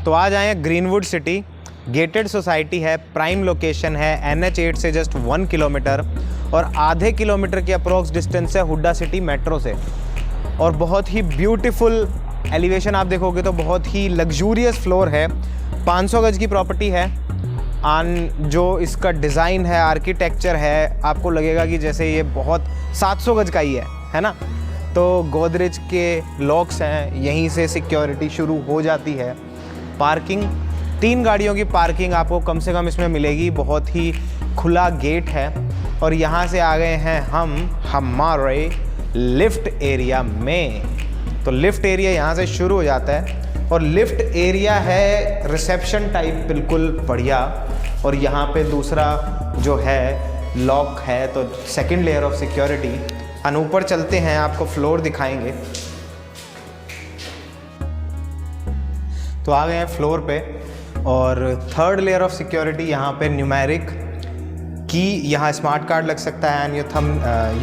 तो आज आए हैं ग्रीनवुड सिटी। गेटेड सोसाइटी है, प्राइम लोकेशन है, NH8 से जस्ट 1 किलोमीटर और आधे किलोमीटर की अप्रोक्स डिस्टेंस है हुड्डा सिटी मेट्रो से। और बहुत ही ब्यूटीफुल एलिवेशन आप देखोगे तो बहुत ही लग्जूरियस फ्लोर है। 500 गज की प्रॉपर्टी है। जो इसका डिज़ाइन है, आर्किटेक्चर है, आपको लगेगा कि जैसे ये बहुत 700 गज का ही है ना। तो गोदरेज के लॉक्स हैं, यहीं से सिक्योरिटी शुरू हो जाती है। पार्किंग 3 गाड़ियों की पार्किंग आपको कम से कम इसमें मिलेगी। बहुत ही खुला गेट है और यहाँ से आ गए हैं हम हमारे लिफ्ट एरिया में। तो लिफ्ट एरिया यहाँ से शुरू हो जाता है और लिफ्ट एरिया है रिसेप्शन टाइप, बिल्कुल बढ़िया। और यहाँ पे दूसरा जो है लॉक है, तो सेकंड लेयर ऑफ सिक्योरिटी। ऊपर चलते हैं, आपको फ्लोर दिखाएंगे। तो आ गए हैं फ्लोर पे और थर्ड लेयर ऑफ सिक्योरिटी। यहाँ पे न्यूमेरिक की, यहाँ स्मार्ट कार्ड लग सकता है and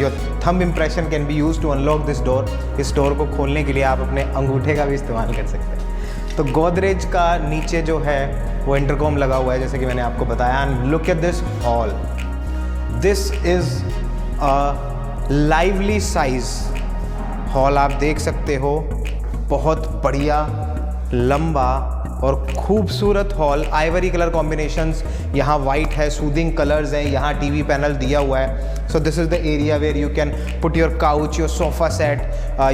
your thumb impression can be use to unlock this door. इस डोर को खोलने के लिए आप अपने अंगूठे का भी इस्तेमाल कर सकते हैं। तो गोदरेज का नीचे जो है वो इंटरकॉम लगा हुआ है, जैसे कि मैंने आपको बताया। And look at this hall, this is a lively size hall. आप देख सकते हो, बहुत बढ़िया, लंबा और खूबसूरत हॉल। आइवरी कलर कॉम्बिनेशंस, यहाँ वाइट है, सूदिंग कलर्स हैं, यहाँ टीवी पैनल दिया हुआ है। So this is the area where you can put your couch, your sofa set,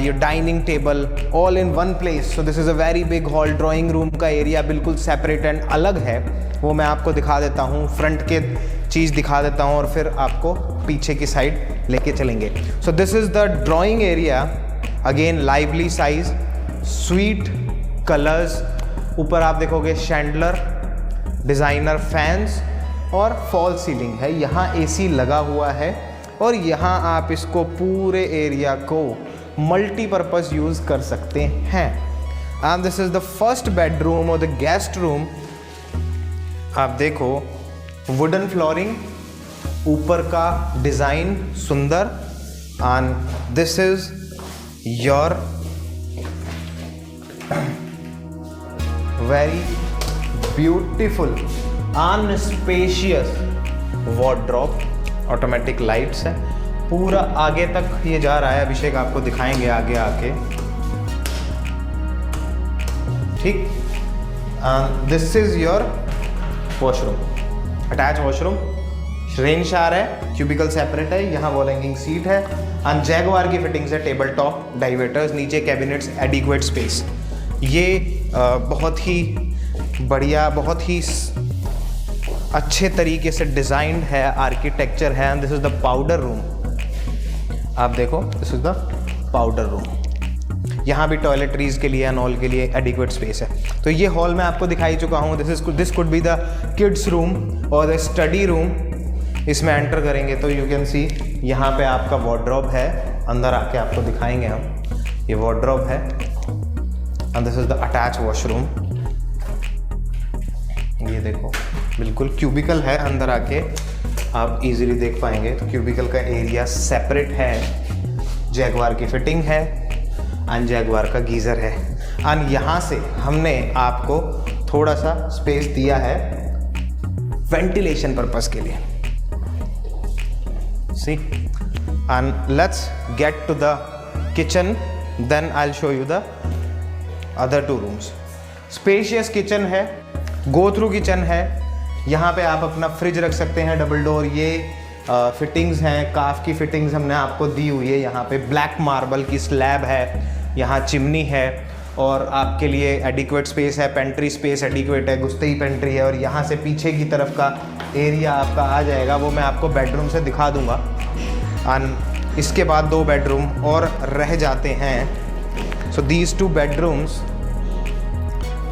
your dining table, all in one place. So this is a very big hall. Drawing room का area बिल्कुल separate and अलग है, वो मैं आपको दिखा देता हूँ। फ्रंट के चीज़ दिखा देता हूँ और फिर आपको पीछे की साइड लेके चलेंगे। सो this is the drawing area, again lively size, sweet colours. ऊपर आप देखोगे शैंडलर, डिज़ाइनर फैंस और फॉल सीलिंग है। यहाँ AC लगा हुआ है और यहाँ आप इसको पूरे एरिया को मल्टीपर्पज़ यूज़ कर सकते हैं। And this is the first bedroom और द गेस्ट रूम। आप देखो, वुडन फ्लोरिंग, ऊपर का डिज़ाइन सुंदर। And this is your very beautiful and spacious wardrobe. Automatic lights है, पूरा आगे तक ये जा रहा है। अभिषेक आपको दिखाएंगे आगे आके, ठीक। This is your washroom, attach washroom, rain shower है, क्यूबिकल सेपरेट है, यहाँ वॉल हैंगिंग सीट है। एंड जैगवार की फिटिंग्स है, टेबल टॉप, डाइवर्टर्स, नीचे कैबिनेट्स, एडिक्वेट स्पेस। ये बहुत ही बढ़िया, बहुत ही अच्छे तरीके से डिज़ाइंड है, आर्किटेक्चर है। And this is the powder room. आप देखो, this is the powder room. यहाँ भी टॉयलेटरीज के लिए एंड ऑल के लिए एडिक्वेट स्पेस है। तो ये हॉल मैं आपको दिखाई चुका हूँ। This could be the kids room और द स्टडी रूम। इसमें एंटर करेंगे तो यू कैन सी यहाँ पे आपका वार्डरोब है। अंदर आके आपको दिखाएंगे हम, ये वार्डरोब है। And this is the attach washroom. ये देखो, बिल्कुल क्यूबिकल है, अंदर आके आप इजीली देख पाएंगे। तो क्यूबिकल का एरिया सेपरेट है, जैगवार की फिटिंग है एंड जैगवार का गीज़र है। एंड यहाँ से हमने आपको थोड़ा सा स्पेस दिया है वेंटिलेशन पर्पस के लिए। See, and let's get to the kitchen, then I will show you the other 2 rooms. Spacious kitchen है, गो थ्रू किचन है। यहाँ पे आप अपना फ्रिज रख सकते हैं, डबल डोर। ये फिटिंग्स हैं, काफ की फिटिंग्स हमने आपको दी हुई है। यहाँ पे ब्लैक मार्बल की स्लैब है, यहाँ चिमनी है और आपके लिए एडिक्वेट स्पेस है, पेंट्री स्पेस एडिक्वेट है, गुस्तेई पेंट्री है। और यहाँ से पीछे की तरफ का एरिया आपका आ जाएगा, वो मैं आपको बेडरूम से दिखा दूँगा। एंड इसके बाद 2 बेडरूम और रह जाते हैं। So these 2 bedrooms,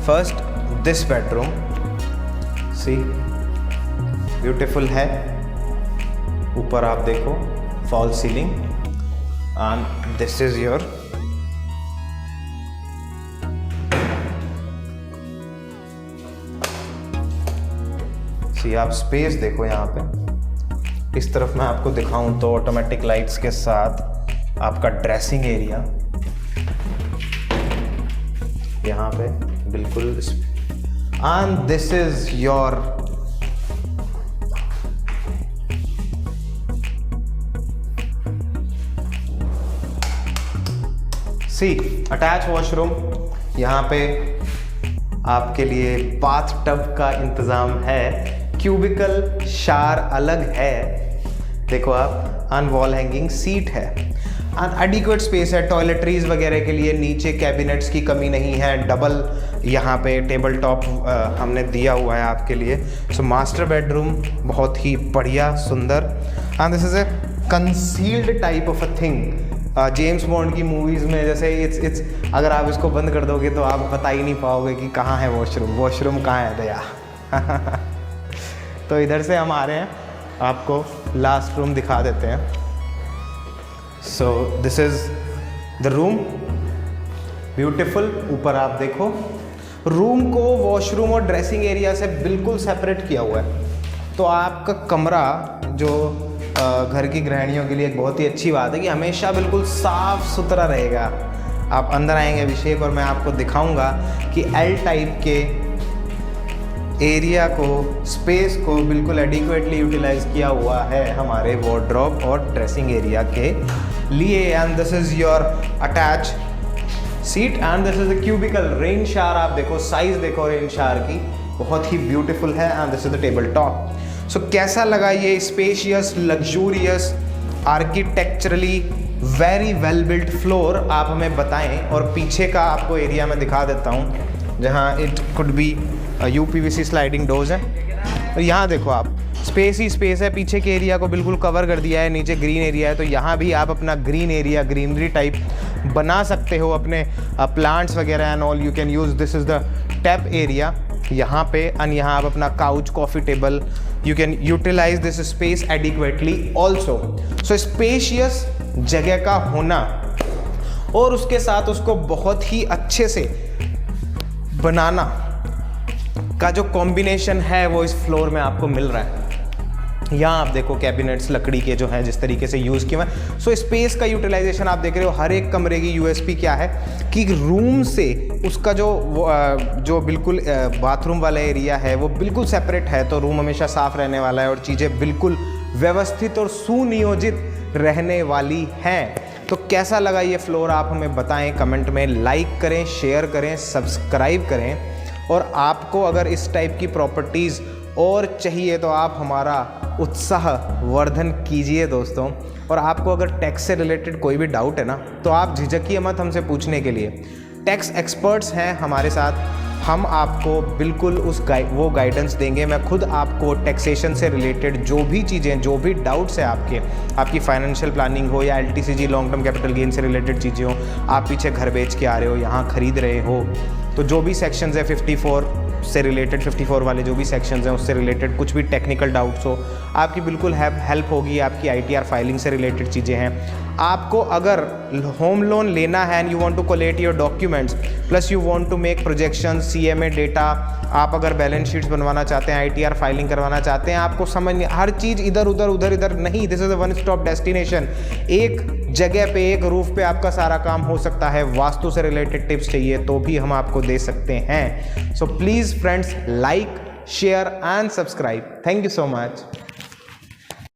first this bedroom, see beautiful है। ऊपर आप देखो fall ceiling and this is your see. आप स्पेस देखो यहाँ पे। इस तरफ मैं आपको दिखाऊं तो ऑटोमेटिक लाइट्स के साथ आपका ड्रेसिंग एरिया यहाँ पे बिल्कुल and this is your attach washroom. यहाँ पे आपके लिए बाथ टब का इंतज़ाम है, क्यूबिकल शार अलग है, देखो आप, अन वॉल हैंगिंग सीट है, एडिक्वेट स्पेस है टॉयलेटरीज वगैरह के लिए, नीचे कैबिनेट्स की कमी नहीं है, डबल यहाँ पे टेबल टॉप हमने दिया हुआ है आपके लिए। सो मास्टर बेडरूम बहुत ही बढ़िया सुंदर, and this is a concealed type of a thing. James bond की मूवीज़ में जैसे इट्स अगर आप इसको बंद कर दोगे तो आप बता ही नहीं पाओगे कि कहाँ है वॉशरूम कहाँ है दया। तो इधर से हम आ रहे हैं, आपको लास्ट रूम दिखा देते हैं। सो this is the room, beautiful. ऊपर आप देखो, रूम को वॉशरूम और ड्रेसिंग एरिया से बिल्कुल सेपरेट किया हुआ है। तो आपका कमरा जो घर की गृहिणियों के लिए एक बहुत ही अच्छी बात है कि हमेशा बिल्कुल साफ सुथरा रहेगा। आप अंदर आएंगे अभिषेक और मैं आपको दिखाऊंगा कि एल टाइप के एरिया को, स्पेस को बिल्कुल एडिक्वेटली यूटिलाइज किया हुआ है हमारे वार्डरोब और ड्रेसिंग एरिया के लिए। And this is your attach seat and this is the cubicle. Rain shower आप देखो, साइज देखो रेन शावर की, बहुत ही ब्यूटीफुल है। And this is the table top. So कैसा लगा ये spacious, luxurious, architecturally very well built floor, आप हमें बताएं। और पीछे का आपको एरिया मैं दिखा देता हूँ जहाँ it could be UPVC sliding doors है। और यहाँ देखो आप, स्पेस ही स्पेस है, पीछे के एरिया को बिल्कुल कवर कर दिया है, नीचे ग्रीन एरिया है। तो यहाँ भी आप अपना ग्रीन एरिया, ग्रीनरी टाइप बना सकते हो अपने प्लांट्स वगैरह and all you can use. This is the tap area यहाँ पे, एंड यहाँ आप अपना couch, coffee table, you can utilize this space adequately also. So spacious जगह का होना और उसके साथ उसको बहुत ही अच्छे से बनाना का जो कॉम्बिनेशन है वो इस फ्लोर में आपको मिल रहा है। यहाँ आप देखो कैबिनेट्स लकड़ी के जो हैं जिस तरीके से यूज़ किए हैं। सो स्पेस का यूटिलाइजेशन आप देख रहे हो। हर एक कमरे की USP क्या है कि रूम से उसका जो बिल्कुल बाथरूम वाला एरिया है वो बिल्कुल सेपरेट है। तो रूम हमेशा साफ़ रहने वाला है और चीज़ें बिल्कुल व्यवस्थित और सुनियोजित रहने वाली हैं। तो कैसा लगा ये फ्लोर आप हमें बताएं कमेंट में, लाइक करें, शेयर करें, सब्सक्राइब करें। और आपको अगर इस टाइप की प्रॉपर्टीज़ और चाहिए तो आप हमारा उत्साह वर्धन कीजिए दोस्तों। और आपको अगर टैक्स से रिलेटेड कोई भी डाउट है ना तो आप झिझकिए मत हमसे पूछने के लिए। टैक्स एक्सपर्ट्स हैं हमारे साथ, हम आपको बिल्कुल वो गाइडेंस देंगे। मैं खुद आपको टैक्सेशन से रिलेटेड जो भी चीज़ें, जो भी डाउट्स हैं आपकी फाइनेंशियल प्लानिंग हो या LTCG long term capital gain से रिलेटेड चीज़ें हो, आप पीछे घर बेच के आ रहे हो, यहाँ खरीद रहे हो, तो जो भी सेक्शंस है 54 से रिलेटेड, 54 वाले जो भी सेक्शंस हैं उससे रिलेटेड कुछ भी टेक्निकल डाउट्स हो, आपकी बिल्कुल हेल्प होगी। आपकी ITR फाइलिंग से रिलेटेड चीज़ें हैं। आपको अगर होम लोन लेना है and you want to collate your documents plus you want to make projection, CMA data, आप अगर बैलेंस शीट्स बनवाना चाहते हैं, ITR फाइलिंग करवाना चाहते हैं, आपको समझ हर चीज़ इधर उधर नहीं, this is a one stop destination. एक जगह पे, एक रूफ पे आपका सारा काम हो सकता है। वास्तु से रिलेटेड टिप्स चाहिए तो भी हम आपको दे सकते हैं। So please friends, like, share and subscribe. Thank you so much.